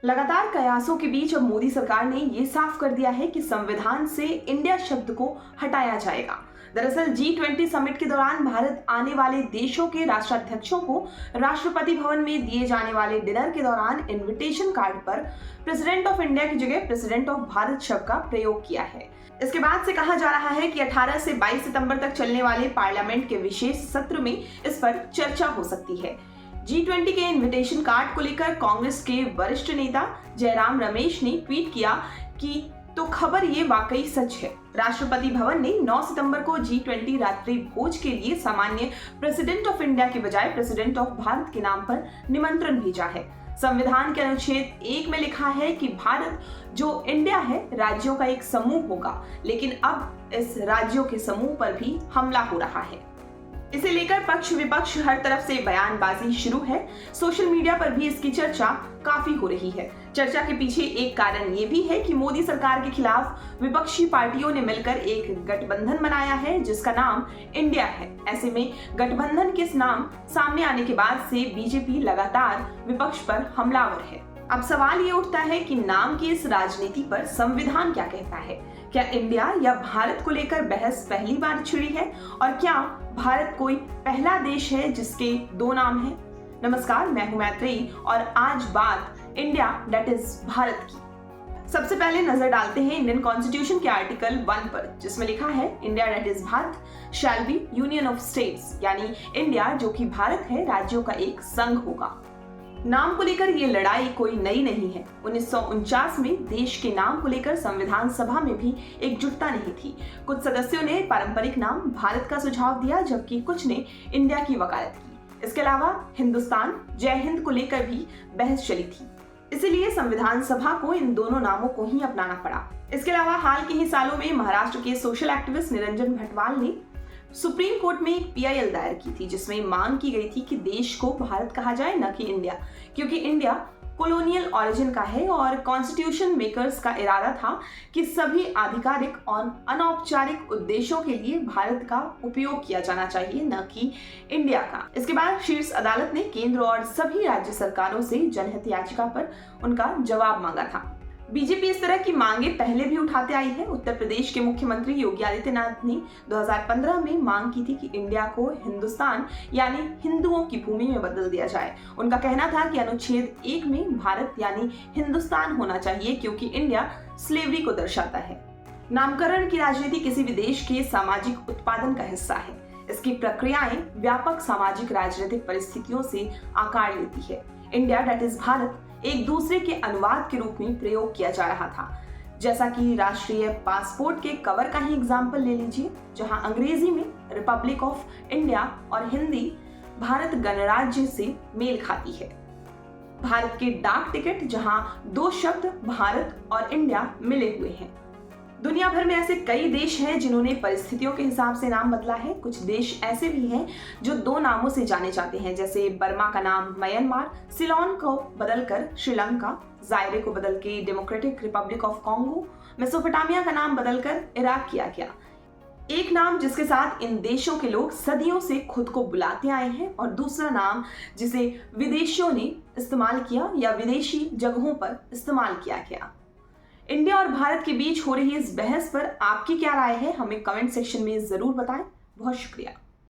लगातार कयासों के बीच अब मोदी सरकार ने ये साफ कर दिया है कि संविधान से इंडिया शब्द को हटाया जाएगा। दरअसल G20 समिट के दौरान भारत आने वाले देशों के राष्ट्राध्यक्षों को राष्ट्रपति भवन में दिए जाने वाले डिनर के दौरान इनविटेशन कार्ड पर प्रेसिडेंट ऑफ इंडिया की जगह प्रेसिडेंट ऑफ भारत शब्द का प्रयोग किया है। इसके बाद से कहा जा रहा है कि 18 से 22 सितंबर तक चलने वाले पार्लियामेंट के विशेष सत्र में इस पर चर्चा हो सकती है। G20 के इनविटेशन कार्ड को लेकर कांग्रेस के वरिष्ठ नेता जयराम रमेश ने ट्वीट किया कि तो खबर ये वाकई सच है। राष्ट्रपति भवन ने 9 सितंबर को G20 रात्रि भोज के लिए सामान्य प्रेसिडेंट ऑफ इंडिया के बजाय प्रेसिडेंट ऑफ भारत के नाम पर निमंत्रण भेजा है। संविधान के अनुच्छेद 1 में लिखा है कि भारत जो इंडिया है राज्यों का एक समूह होगा, लेकिन अब इस राज्यों के समूह पर भी हमला हो रहा है। इसे लेकर पक्ष विपक्ष हर तरफ से बयानबाजी शुरू है। सोशल मीडिया पर भी इसकी चर्चा काफी हो रही है। चर्चा के पीछे एक कारण ये भी है कि मोदी सरकार के खिलाफ विपक्षी पार्टियों ने मिलकर एक गठबंधन बनाया है जिसका नाम इंडिया है। ऐसे में गठबंधन के इस नाम सामने आने के बाद से बीजेपी लगातार विपक्ष पर हमलावर है। अब सवाल ये उठता है कि नाम की इस राजनीति पर संविधान क्या कहता है। क्या इंडिया या भारत को लेकर बहस पहली बार छिड़ी है और क्या भारत कोई पहला देश है जिसके दो नाम हैं? नमस्कार, मैं हूं मैत्रेयी और आज बात इंडिया दैट इज भारत की। सबसे पहले नजर डालते हैं इंडियन कॉन्स्टिट्यूशन के आर्टिकल 1 पर, जिसमें लिखा है India that is Bharat shall be union of states, यानी इंडिया जो कि भारत है राज्यों का एक संघ होगा। नाम को लेकर ये लड़ाई कोई नई नहीं है। 1949 में देश के नाम को लेकर संविधान सभा में भी एकजुटता नहीं थी। कुछ सदस्यों ने पारंपरिक नाम भारत का सुझाव दिया जबकि कुछ ने इंडिया की वकालत की। इसके अलावा हिंदुस्तान, जय हिंद को लेकर भी बहस चली थी, इसीलिए संविधान सभा को इन दोनों नामों को ही अपनाना पड़ा। इसके अलावा हाल के ही सालों में महाराष्ट्र के सोशल एक्टिविस्ट निरंजन भटवाल ने सुप्रीम कोर्ट में एक PIL दायर की थी जिसमें मांग की गई थी कि देश को भारत कहा जाए न कि इंडिया, क्योंकि इंडिया कॉलोनियल ओरिजिन का है और कॉन्स्टिट्यूशन मेकर्स का इरादा था कि सभी आधिकारिक और अनौपचारिक उद्देश्यों के लिए भारत का उपयोग किया जाना चाहिए, न कि इंडिया का। इसके बाद शीर्ष अदालत ने केंद्र और सभी राज्य सरकारों से जनहित याचिका पर उनका जवाब मांगा था। बीजेपी इस तरह की मांगे पहले भी उठाते आई है। उत्तर प्रदेश के मुख्यमंत्री योगी आदित्यनाथ ने 2015 में मांग की थी कि इंडिया को हिंदुस्तान यानी हिंदुओं की भूमि में बदल दिया जाए। उनका कहना था कि अनुच्छेद 1 में भारत यानी हिंदुस्तान होना चाहिए क्योंकि इंडिया स्लेवरी को दर्शाता है। नामकरण की राजनीति किसी भी देश के सामाजिक उत्पादन का हिस्सा है। इसकी प्रक्रियाएं व्यापक सामाजिक राजनीतिक परिस्थितियों से आकार लेती है। इंडिया दैट इज भारत एक दूसरे के अनुवाद के रूप में प्रयोग किया जा रहा था, जैसा कि राष्ट्रीय पासपोर्ट के कवर का ही एग्जाम्पल ले लीजिए, जहां अंग्रेजी में रिपब्लिक ऑफ इंडिया और हिंदी भारत गणराज्य से मेल खाती है। भारत के डाक टिकट जहां दो शब्द भारत और इंडिया मिले हुए हैं। दुनिया भर में ऐसे कई देश हैं जिन्होंने परिस्थितियों के हिसाब से नाम बदला है। कुछ देश ऐसे भी हैं जो दो नामों से जाने जाते हैं, जैसे बर्मा का नाम म्यांमार, सिलोन को बदलकर श्रीलंका, जायरे को बदल के democratic Republic of Congo, Mesopotamia का नाम बदलकर इराक किया गया। एक नाम जिसके साथ इन देशों के लोग सदियों से खुद को बुलाते आए हैं और दूसरा नाम जिसे विदेशियों ने इस्तेमाल किया या विदेशी जगहों पर इस्तेमाल किया गया। इंडिया और भारत के बीच हो रही इस बहस पर आपकी क्या राय है, हमें कमेंट सेक्शन में जरूर बताएं। बहुत शुक्रिया।